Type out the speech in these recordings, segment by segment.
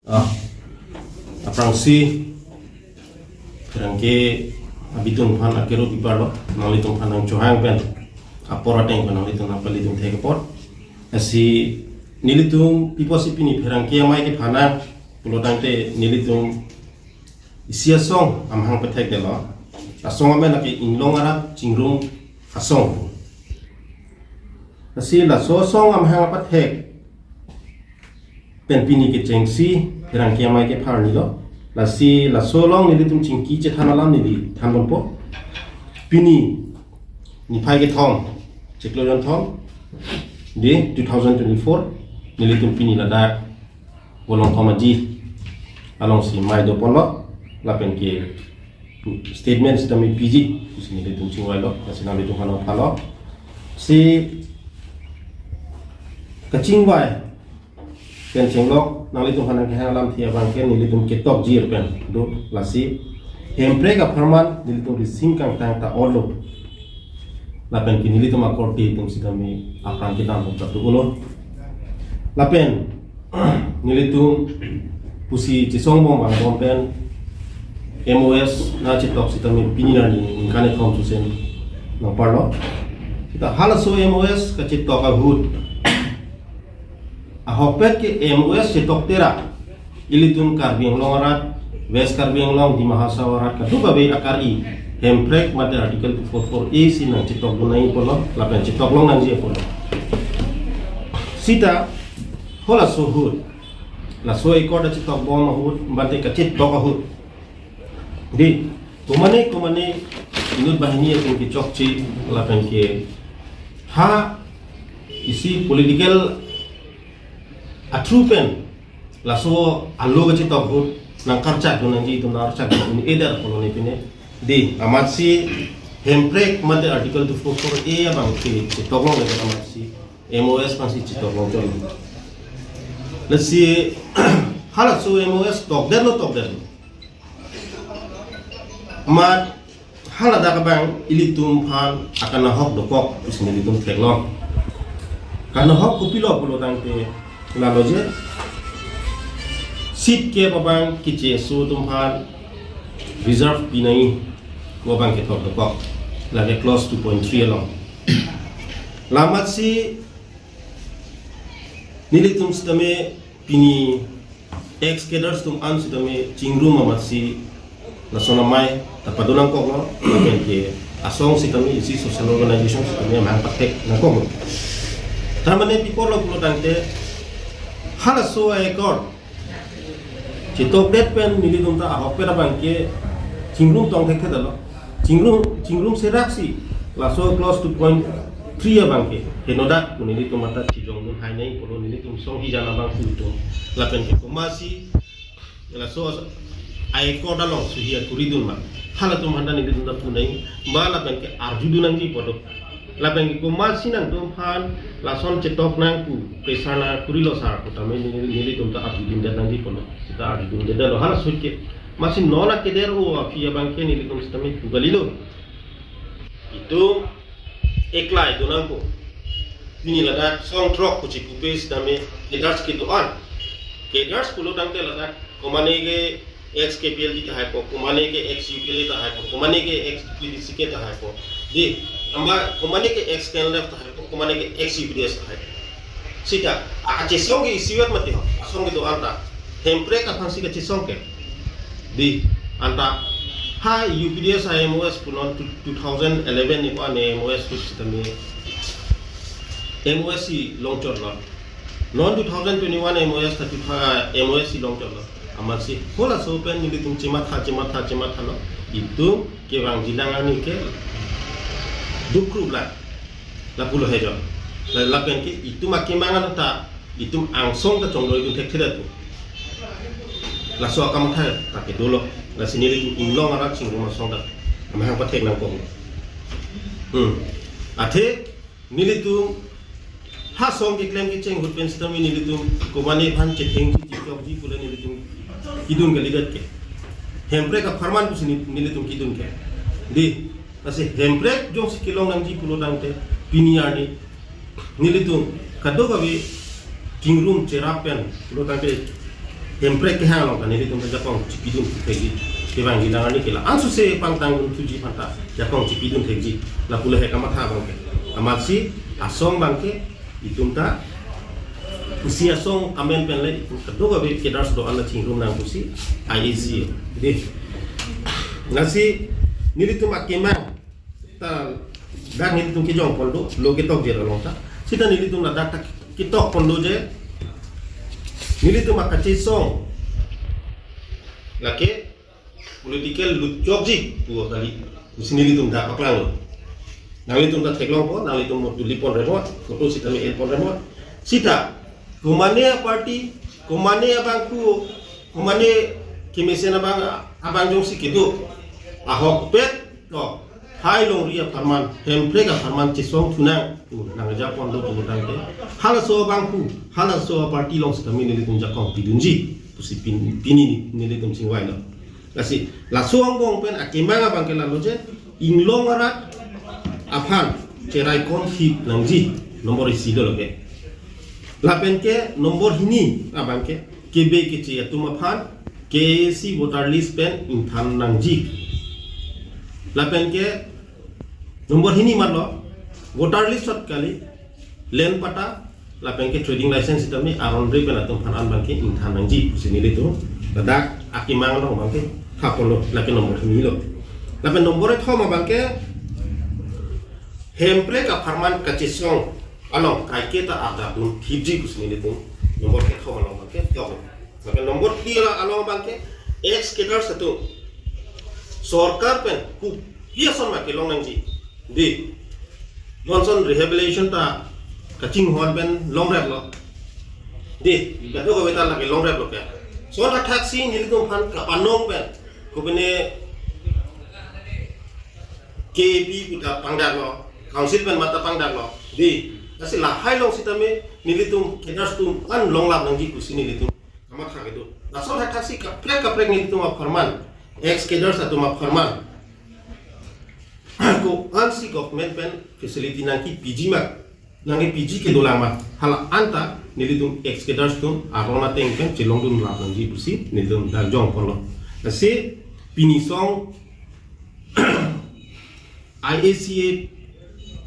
Ah, aprangsi kerangke abitun pan akero pipalo nalitung panang johang pen apora teng nalitung napalitung thekapot asi nilitung pipo sipini kerangke amai ke phana pulotangte nilitung isia song amhang petek delo asong ame nake inglong arab cingrum asong asi la so song amhang petek pen pini ke cengsi kerangke amai ke phar nilo lasi la solong nilitung cingki ce thanalam nili thanbon po pini ni phai ke thom cheklojon thom de 2024 nilitung pini lada bolong thomaji along si mai do ponlo lapen ke statement sistem PG sini nilitung cingwai lo lasi nalitung hano phalo si kacingwai pen cenglok nalitung hanang kehalam thia bangken nilitung ketok jir pen do lasi hempre ka farman nilitung rising kang tang ta orlo lapen ki nilitung akorti tung sidami akan kita untuk ulo lapen nilitung pusi cisong bong bang bompen MOS na citok sidami pinirani ingkane thom susen nang parlo kita halaso MOS ka citok ka hud ahopet ke MOS cetok tera ilitun Karbi Anglong arat West Karbi Anglong di Mahasawarat kadu babe akari hemprek mate artikel 244A sinang cetok dunai polo lapen cetok long nang je polo sita hola suhud la so ekor da cetok bom hud mbate ka cetok hud di kumane inut bahini yang ke chokchi lapen ke ha isi political atrupen laso allo gachi tabut nang karcha gunangi itu narcha gunani eder koloni pine di amatsi hemprek mate artikel 244A abang ki tolong le amatsi MOS pansi tolong jol lesi halat so MOS tokder mat halada ka bang ilitum phan akan hok dokok isni ilitum teklong karena hok kupilo pulo tangke lalu je seat ke babang kice so tumhan reserve pinai babang ke top kok lagi close 2.3 along lamat si nilitum stame pini ex cadres tum an stame cingrum amat si nasona mai tapadunang kok no lagen ke asong stame isi social organization stame mang patek na kok tamane people lo pulo tangte hala so ekor citok det pen nilitum ta ahok pera bangke cingrum tong thek thedalo cingrum seraksi laso close to 2.3 bangke henodat nilitum mata cijong dun hainai polo nilitum song hijana bang futum lapen ke komasi laso ekor dalong suhia kuridun ma hala tum handa nilitum ta punai ma lapen ke arjudunang ji podo lapen ki komasi nang tumhan lason cetok nang ku pesana kurilo sar utame nili tumta arjudin dan nang di pono kita arjudin dan lo hala suke masih nona keder o afia bangke nili tum stami tu galilo itu eklai donang ko ini lada song trok ku ciku base dame kedars kitu an kedars pulo dang te lada komane ge XKPL di hai po komane ge XUPL ta hai po komane ge XPDC ke ta hai po di amba komane ke external left ta hai po komane ke XUPDS ta hai sita ache song ge isiwat mati ho asong ge do anta hempre ka phangsi ke chisong ke di anta ha UPDS MOS punon 2011 ni pa ne MOS ku sistem ni MOS long term lo non 2021 MOS ta MOS long term lo amat si hola so pen ni tum cimat ha lo itu ke bang jilangani ke dukru bla la pulo hejo la pen ke itu makimangan ta itu angsong ta chonglo itu tek theda tu la so akam tha ta ke dolo la sini itu inglong arak sing rumah song ta amang patek nang ko ate nilitu ha song ke klem ke cheng hut pen sistem nilitu ko mane phan che theng ji jok ji pula nilitu kidun ke lidat ke hempre ka farman ku sini nilitu kidun ke di kasi hemprek jong si kilong nang ji pulo dangte piniani nilitung kado gabi tingrum cerapen pulo dangte hempre ke hang long kan nilitum ta jakong cipidun tegi kebang gilangan ni kila ansu se pangtang tuji panta jakong cipidun tegi la pula he kamatha bangke amatsi asong bangke itumta usia song amen penle kedua be kedar do ala cingrum nang kusi IAC de nasi nilitum akemang ta dan nilitum ki jong poldo loge tok jera lonta sita nilitum na data ki tok poldo je nilitum akachi song lake political lutjokji tuo kali usi nilitum da aklang nalitum ta theklong po nalitum mo tulipon remo foto sita me elpon remo sita kumane party kumane abangku kumane kimesena bang abang jong sikidu ahok pet to hai long ria farman hempre ka farman chisong tunang tu nang japon do putang ke hala so bangku hala so party long sta mini litum jakong pidunji pusi pini ni litum singwai lo kasi la suang bong pen akimanga bangke la loje inglong arat aphan cerai kon hip nangji nomor isi do loge lapen ke nomor hini abangke kebe ke ce tu maphan KAC voter list pen inthan nangji lapen ke nomor hini marlo voter list sot kali len pata lapen ke trading license itami aron re pen atum phan bangke inthan nangji sini itu dadak akimang lo bangke hapolo lapen nomor hini lo lapen nomor e thoma bangke hempre ka farman kachisong along kaiketa ada pun hiji kusini itu nomor ke thoma lo bangke yo lapen nomor 3 along bangke ex kedar satu sorkar pen ku iason ma kelong nangji di Johnson rehabilitation ta kaching hon pen long rap lo di gato ko betal lagi long rap lo ke so ta taxi ni litum phan ka panong pen ko bene KB puta pangdak lo council pen mata pangdak lo di kasi la hai long sitame ni litum kedar tum an long lap nangji kusini litum amat hak itu nasol hak taksi kaprek ni litum farman ex kedar satu map farman ko ansi government pen facility nangki PG mak nangi PG ke dolama hala anta nilitum ex kedar tum arona teng pen cilong dum lap nangji busi nilitum daljong polo nasi pinisong IACA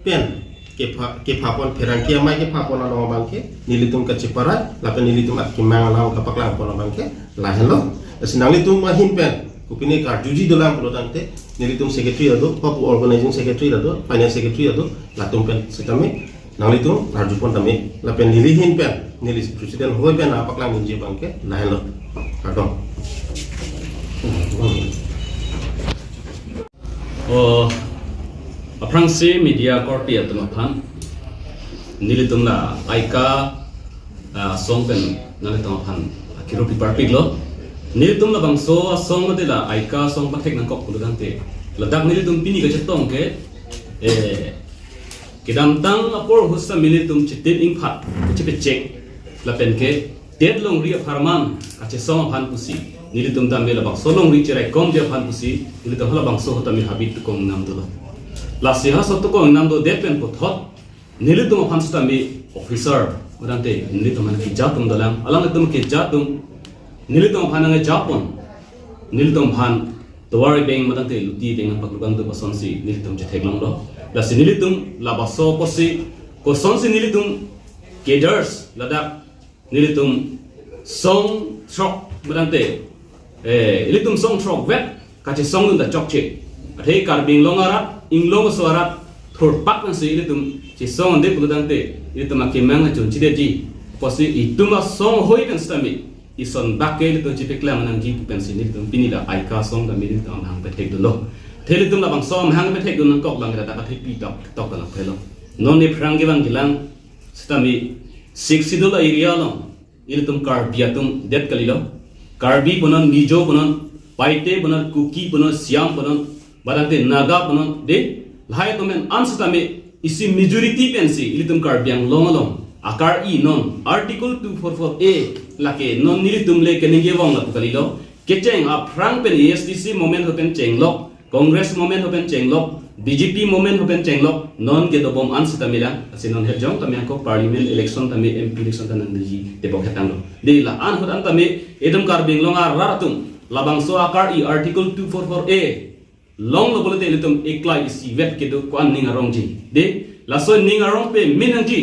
pen ke papon perangkia mai ke papon along bangke nilitum ka ceparat lapan nilitum at kimang along ka paklang pon bangke lahen lo sinang litum mahin pen kupine ka juji dalam pelotante nilitum secretary ado pop organizing secretary ado finance secretary ado latum pen setame nang litum rajupon tame lapen nilihin pen nilis presiden hoi pen apaklang ninje bangke lahen lo kadong Aprangsi media korpi atau mapan nilitum la aika songpen nalitum mapan kirupi parpik lo nilitum la bangso song mati la aika song patek nangkok kulugante ladak nilitum pini ke cetong ke kidamtang apor husa nilitum citin ingpat cepet cek lapen ke deadlong ria farman kace song mapan pusi nilitum tambe la bangso long ri cerai kom dia pan pusi nilitum la bangso hotami habit kong nam dulu lasiha satu ko nando depen ko thot nilitum aphan stami officer modante nilitum man ki jatum dalam alang tum ki jatum nilitum aphan nge japon nilitum aphan towari beng modante luti beng paklugan to pasonsi nilitum jetheglong do lasi nilitum labaso posi ko sonsi nilitum cadres ladak nilitum song trok modante nilitum song trok vet kachi song da chokche athe karbing longarat inglong suarat thorpak nang se ilitum ci song de pudante ilitum akimang chun chideji posi ituma song hoi kan stami ison bakke ilitum chipekla manang ji pensi ilitum pinila aika song da milil tam hang petek do thelitum la bang som hang petek do nang kok bang da ka thei pi tok kan phelo non ne phrang ge bang gilang stami siksidul area lo ilitum karbiatum det kalilo karbi punon mijo punon paite punon kuki punon siam punon badante naga punon de lahai tomen ansatame isi majority pensi ilitum karbiang longalong akar I non article 244A lake non nilitum le kenenge wong la kalilo kecheng a prang pen ESDC moment hopen chenglok congress moment hopen chenglok BJP moment hoben chenglok non ke do bom an sitamila asinon herjong tami ko parliament election tami MP election tanan diji te bok hetang lo de la an hodan tami edum kar binglonga raratum labang so akar I article 244A long lo bolte litum eklai isi vet ke do kwan ninga rongji de la so ninga rong pe minangji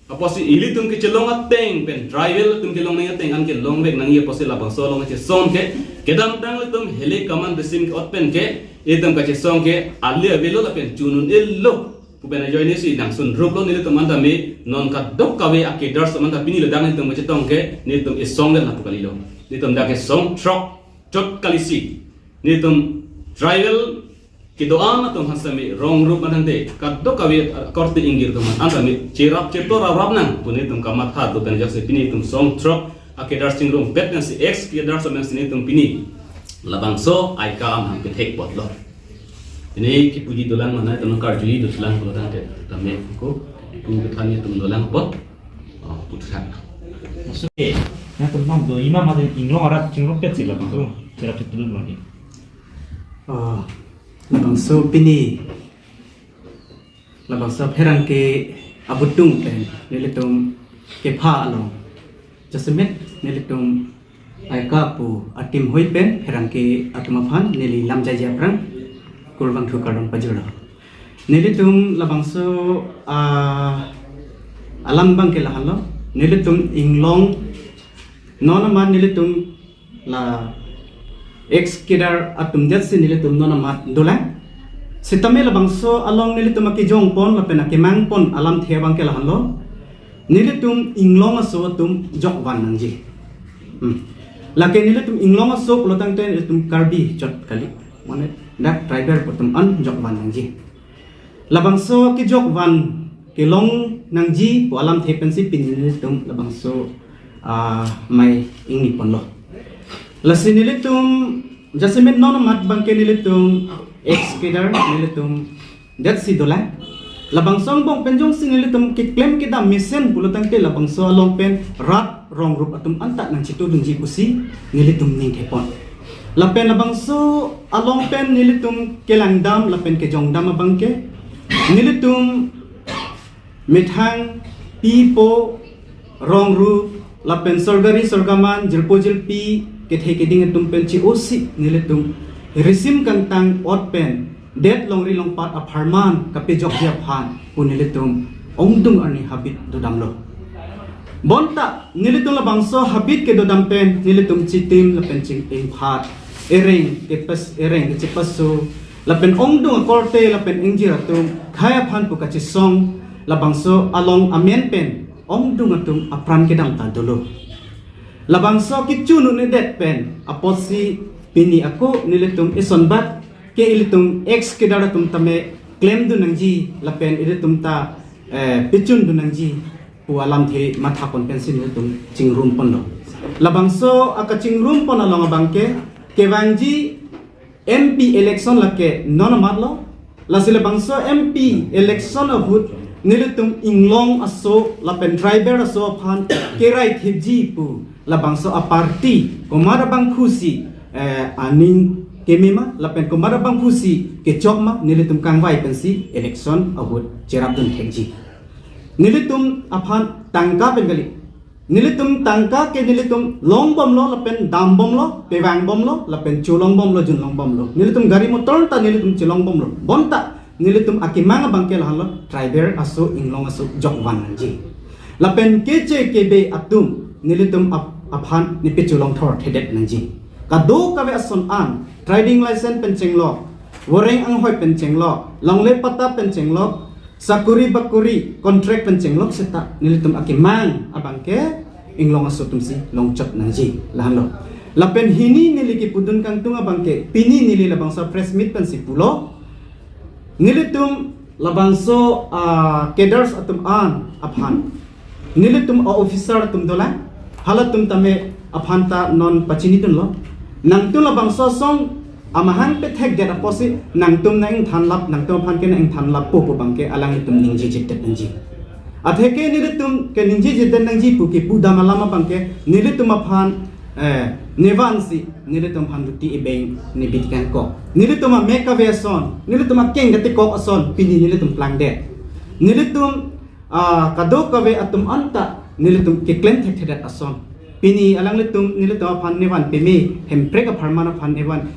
aposi ilitum ke chelonga teng pen driver tum ke long ninga teng an ke long bek nangi aposi labang so long ke som ke kedam dang litum hele kaman besim ke ot pen ke edam ka song ke ali avelo la pen chunun illo pubena joine si nang sun rublo ni litum anta me non ka dok kawe akedar samanta pini le dang litum ke tong ke ni litum is song le la pukalilo litum da ke song truck chot kalisi ni litum driver ki doa tum hasami rong rup manante kaddo kawe korte ingir tum antami cirap cirto rap nang puni tum kamat hat do ben jakse pini tum song truck akedar singrum bet si x kedar samang sini tum pini labang so ai ka am ke hek pot lo ini ki puji dolang mana tum karjui do selang ko tante tame ko tum ke thani tum dolang pot putra maksudnya na tum do ima ma de inglo arat cingro pet sila bang cerap itu dulu lagi labang so pini labang so herang ke abutung pen nilitum ke pha along jasmet nilitum ai ka pu atim hoi pen herang ke atmaphan nili lamjai japrang kurbang thu kadon pajura nilitum labang so alam bang ke lahalo nilitum inglong nona man nilitum la ex kedar atum jet sin nilitum nona mat dolang sitame labang so along nilitum akijong pon lapena kemang pon alam thebang ke lahalo nilitum inglong aso tum jokwan nangji lake nilitum inglong aso pelotang ten nilitum karbi jot kali mane dak driver potum an jokwan nangji labang so ki jokwan ke long nangji po alam thepensi pin nilitum labang so mai ingni pon lo lasi nilitum jasmet non mat bangke nilitum ex kedar nilitum dat si dola labang song bong penjong sin nilitum ke claim kita misen bulutang te labang so along pen rat rong rup atum anta nang chitu dungji kusi nilitum ning thepon lapen labang so along pen nilitum kelang dam lapen ke jong dam bangke nilitum mithang pipo rong rup lapen sorgari sorgaman jilpo jilpi kethe keding tum pen chi osi nilitum resim kantang ot pen det longri long pat aparman kape jok dia phan punilitum ongdung ani habit dodam lo bonta nilitum labang so habit ke dodam pen nilitum chitim lapen ching ing phat ereng ke pas ereng ke chipas so lapen ongdung korte lapen ingjiratum khaya phan pu ka chi song labang so along amen pen ongdung atum apran ke dam ta dolo labang so kichunu ne det pen aposi pini ako nilitum ison bat ke ilitum ex kedaratum tame claim du nangji lapen ilitum ta pichun du nangji pu alam the matha kon pensin ilitum chingrum pondo labang so aka chingrum pon along bangke ke wangji MP election lake non matlo lasile bangso MP election abut nilitum inglong aso lapen driver aso phan kerai thibji pu labangso a party komara bang khusi aning kemema lapen komara bang khusi ke chokma nilitum kangwai pensi election abut cherap dun thekji nilitum aphan tangka bengali nilitum tangka ke nilitum long bom lo lapen dam bom lo pewang bom lo lapen chulong bom lo junlong bom lo nilitum gari motor ta nilitum chulong bom lo bonta nilitum akimanga bangkel halo driver aso inglong aso jokwan nanji lapen kece kebe atum nilitum aphan nipe chulong thor thedet nanji kado kawe ason an driving license penceng lo woreng ang hoy penceng lo longle pata penceng lo sakuri bakuri contract penceng lo seta nilitum akimang abangke inglong aso tumsi longchot nanji lahan lo lapen hini niliki pudun kang tunga bangke pini nili labang sa press meet pensi pulo nilitum labangso kedars atum an aphan nilitum officer atum dola halatum tame aphanta non pachinitun lo nangtum labangso song amahan pe thek get aposi nangtum na ing thanlap nangtum phan ke na ing thanlap po bangke alang itum ningji jitet ningji atheke nilitum ke ningji jitet ningji pu ke pudama lama bangke nilitum aphan nevan si nilitum handuti ibeng ni bitkan ko nilitum make a son nilitum keng gati ko son pini nilitum plan det nilitum kado kawe atum anta nilitum kiklen thek ason pini alang nilitum pan nevan pemi hemprek a parmana pan nevan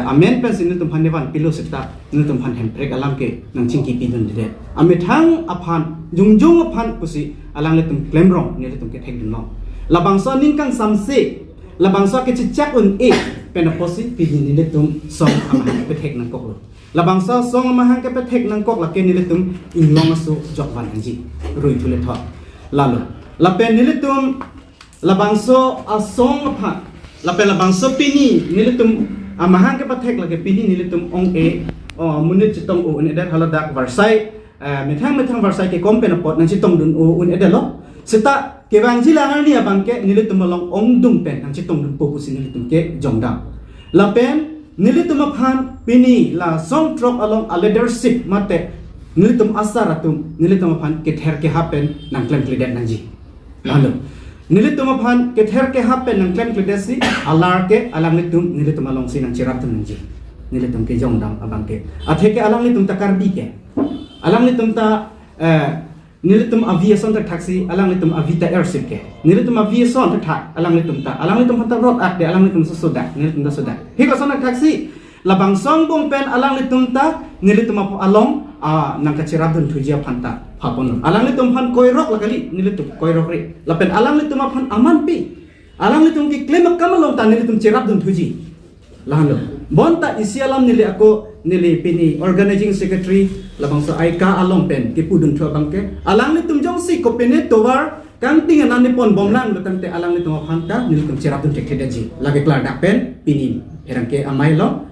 amen pen nilitum pan nevan pilo seta nilitum pan hemprek alam ke nang chingki pidun de amethang apan jungjung apan pusi alang nilitum klemrong nilitum ke thek dunno labangsa ningkang samse labangsa ke cicak un penaposi pini nilitum song amahang ke thek nang kok labangsa song amahang ke thek nang kok lake nilitum inglong asu jokwan anji rui thule tho lalu lapen nilitum labangso asong apha lapen labangso pini nilitum amahang ke thek lake pini nilitum ong munit chitong un eder haladak varsai methang varsai ke kompenapot nang chitong dun un edelo seta kebang jilangan ni abang ke nilitum long ong dung pen nang chitong dun popusi nilitum ke jongdang lapen nilitum aphan pini la song trok along a leadership mate nilitum asaratum nilitum aphan ke ther ke happen nang klem klidet nang ji lalu nilitum aphan ke ther ke happen nang klem klidet si alar ke alang nilitum along si nang chiratum nang ji nilitum ke jongdang abang ke athe ke alang nilitum takar bi ke alang nilitum ta nilitum aviation ta taxi alang nilitum avita airship ke nilitum aviation ta thak alang nilitum phanta road ak de alang nilitum soda nilitum da soda hiko sona taxi labang song bong pen alang nilitum ta nilitum along nang kachiradun thujia phanta phapon alang nilitum phan koirok lakali nilitum koirok ri lapen alang nilitum phan aman pi alang nilitum ki claim kamalong ta nilitum chiradun thuji lahalo bonta isialam nili ako nili pini organizing secretary labang sa aika along pen ki pudun thua bangke alang ni tum jong si ko pene towar kang ting anan ni pon bomlang betang te alang ni tum phanta nil tum chiratun tek ji lage klar dak pen pini erangke amai lo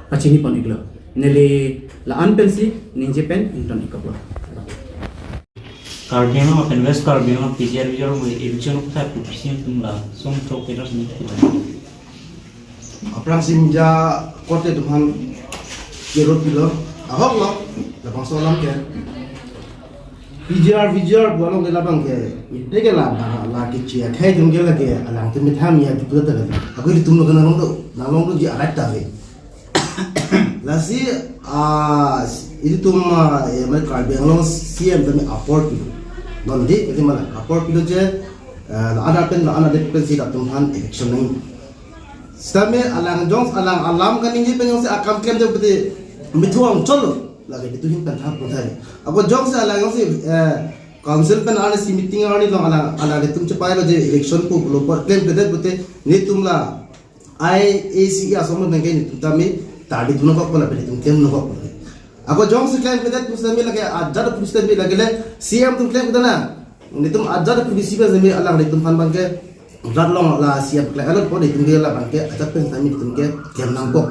pachini pon iglo nili la an pen si ninje pen inton ikoplo Karbiang pen west karbiang PGR bijor mo ibjon ko sa pupisin tumla song trok peras ni Aprang simja kote duhan kero pilo ahok lo labang solam ke VGR bolong de labang ke dege la ke chia khai dum ge la ke alang te mitham ya du ta ga aku tum lo kana long do ji alat ta ve la si itu tum me kar beng lo CM de aport pilo non de ke mala aport pilo je ada pen ana de pen si da tum han election nang Stame alang jongs alam kan ini penyong se akam klaim de bete mituang cholo lagi dituhin pen thap puthai ako jongs alang se council pen ana si meeting ani lo ala de tum chapai lo je election ko lo claim de bete ne tumla IAC asom ne ngai tum tami tadi duno ko pala bete tum kem no ko ako jongs claim de pusame lage ajad pusame lage le CM tum claim dana ne tum ajad pusi be zame alang de tum fan bangke Radlong la siap klay alot po de tinggal la bangke atat pen sami tinggal kem nang pok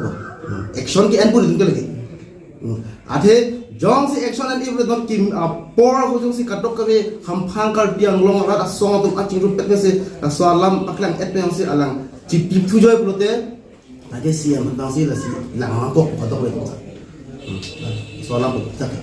action ki enpur tinggal lagi athe jong si action and if don kim por ho jong si katok kave hamphang kar diang long rat asong tum aching rup pet se asalam aklang et pen si alang chip thu joy prote age siam dang si la si lang pok katok le so lam tak